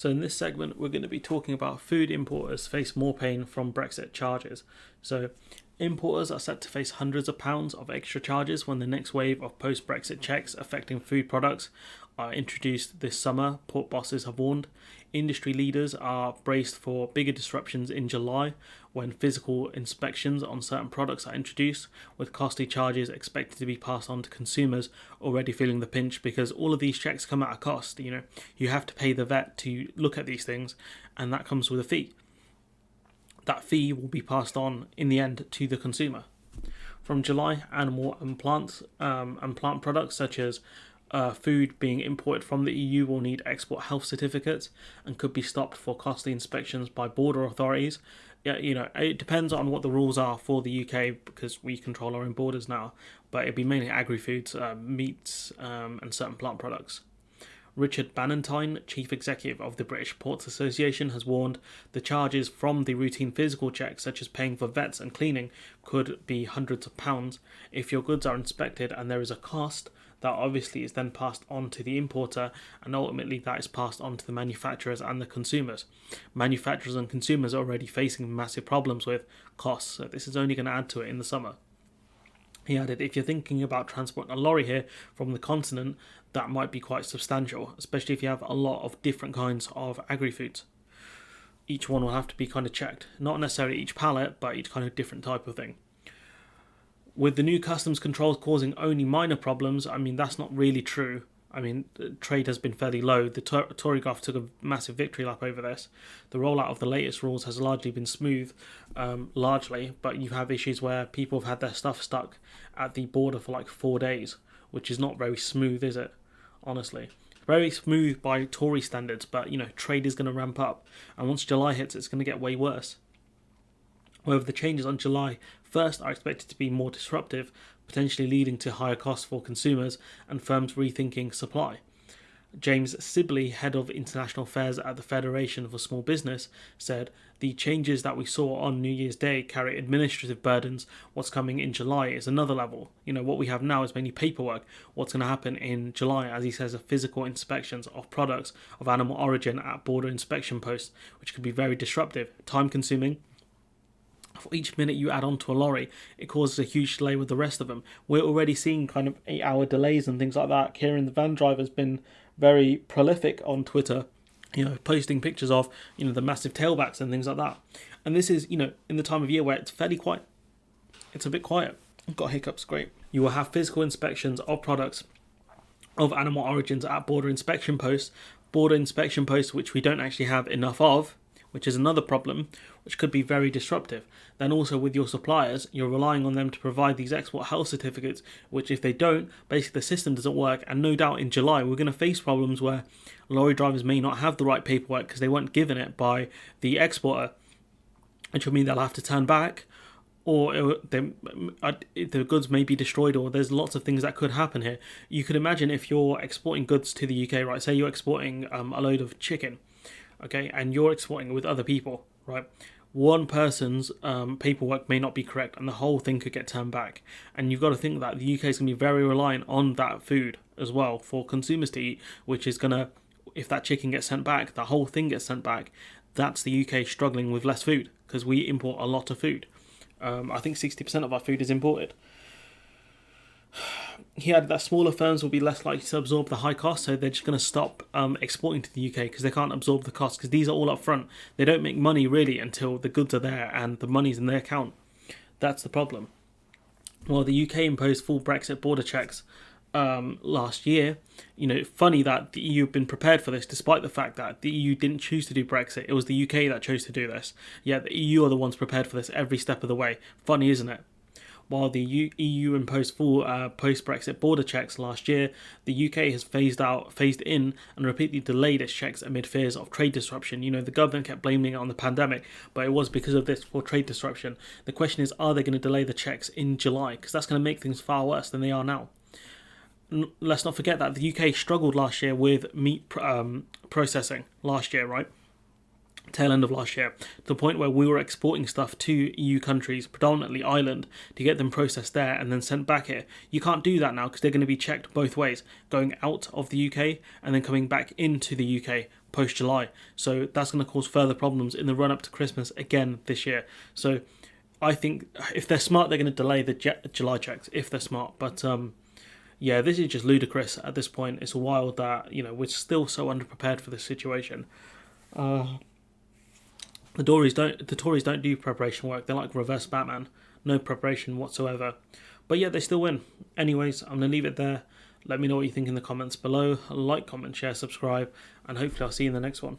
So in this segment, we're going to be talking about food importers face more pain from Brexit charges. So importers are set to face hundreds of pounds of extra charges when the next wave of post-Brexit checks affecting food products are introduced this summer, port bosses have warned. Industry leaders are braced for bigger disruptions in July when physical inspections on certain products are introduced, with costly charges expected to be passed on to consumers already feeling the pinch because all of these checks come at a cost. You have to pay the vet to look at these things, and that comes with a fee. That fee will be passed on in the end to the consumer. From July, animal and plant products such as food being imported from the EU will need export health certificates and could be stopped for costly inspections by border authorities. Yeah, it depends on what the rules are for the UK because we control our own borders now, but it'd be mainly agri-foods, meats, and certain plant products. Richard Bannatyne, Chief Executive of the British Ports Association, has warned the charges from the routine physical checks, such as paying for vets and cleaning, could be hundreds of pounds. If your goods are inspected and there is a cost, that obviously is then passed on to the importer, and ultimately that is passed on to the manufacturers and the consumers. Manufacturers and consumers are already facing massive problems with costs, so this is only going to add to it in the summer. He added, if you're thinking about transporting a lorry here from the continent, that might be quite substantial, especially if you have a lot of different kinds of agri-foods. Each one will have to be kind of checked. Not necessarily each pallet, but each kind of different type of thing. With the new customs controls causing only minor problems, that's not really true. Trade has been fairly low. The Tory government took a massive victory lap over this. The rollout of the latest rules has largely been smooth, but you have issues where people have had their stuff stuck at the border for like 4 days, which is not very smooth, is it? Honestly. Very smooth by Tory standards, but trade is going to ramp up. And once July hits, it's going to get way worse. However, the changes on July 1st are expected to be more disruptive, potentially leading to higher costs for consumers and firms rethinking supply. James Sibley, head of international affairs at the Federation for Small Business, said, the changes that we saw on New Year's Day carry administrative burdens. What's coming in July is another level. What we have now is mainly paperwork. What's going to happen in July, as he says, are physical inspections of products of animal origin at border inspection posts, which could be very disruptive, time-consuming. For each minute you add on to a lorry, it causes a huge delay with the rest of them. We're already seeing kind of 8-hour delays and things like that. Kieran, the van driver, has been very prolific on Twitter, posting pictures of, the massive tailbacks and things like that. And this is, in the time of year where it's fairly quiet. It's a bit quiet. I've got hiccups, great. You will have physical inspections of products of animal origins at border inspection posts, which we don't actually have enough of, which is another problem, which could be very disruptive. Then also with your suppliers, you're relying on them to provide these export health certificates, which if they don't, basically the system doesn't work. And no doubt in July, we're going to face problems where lorry drivers may not have the right paperwork because they weren't given it by the exporter, which will mean they'll have to turn back, or the goods may be destroyed, or there's lots of things that could happen here. You could imagine if you're exporting goods to the UK, right? Say you're exporting a load of chicken, okay, and you're exporting it with other people, right? One person's paperwork may not be correct and the whole thing could get turned back. And you've got to think that the UK is going to be very reliant on that food as well for consumers to eat, which is going to, if that chicken gets sent back, the whole thing gets sent back. That's the UK struggling with less food because we import a lot of food. I think 60% of our food is imported. He added that smaller firms will be less likely to absorb the high cost, so they're just going to stop exporting to the UK because they can't absorb the cost because these are all up front. They don't make money really until the goods are there and the money's in their account. That's the problem. While the UK imposed full Brexit border checks last year, funny that the EU have been prepared for this despite the fact that the EU didn't choose to do Brexit. It was the UK that chose to do this. Yet the EU are the ones prepared for this every step of the way. Funny, isn't it? While the EU imposed full post-Brexit border checks last year, the UK has phased in and repeatedly delayed its checks amid fears of trade disruption. The government kept blaming it on the pandemic, but it was because of this for trade disruption. The question is, are they going to delay the checks in July? Because that's going to make things far worse than they are now. Let's not forget that the UK struggled last year with meat processing last year, right? tail end of last year, to the point where we were exporting stuff to EU countries, predominantly Ireland, to get them processed there and then sent back here. You can't do that now because they're going to be checked both ways, going out of the UK and then coming back into the UK post July. So that's going to cause further problems in the run up to Christmas again this year. So I think if they're smart, they're going to delay the July checks if they're smart. But yeah, this is just ludicrous at this point. It's wild that, you know, we're still so underprepared for this situation. The Tories don't do preparation work. They're like reverse Batman. No preparation whatsoever. But yeah, they still win. Anyways, I'm going to leave it there. Let me know what you think in the comments below. Like, comment, share, subscribe, and hopefully I'll see you in the next one.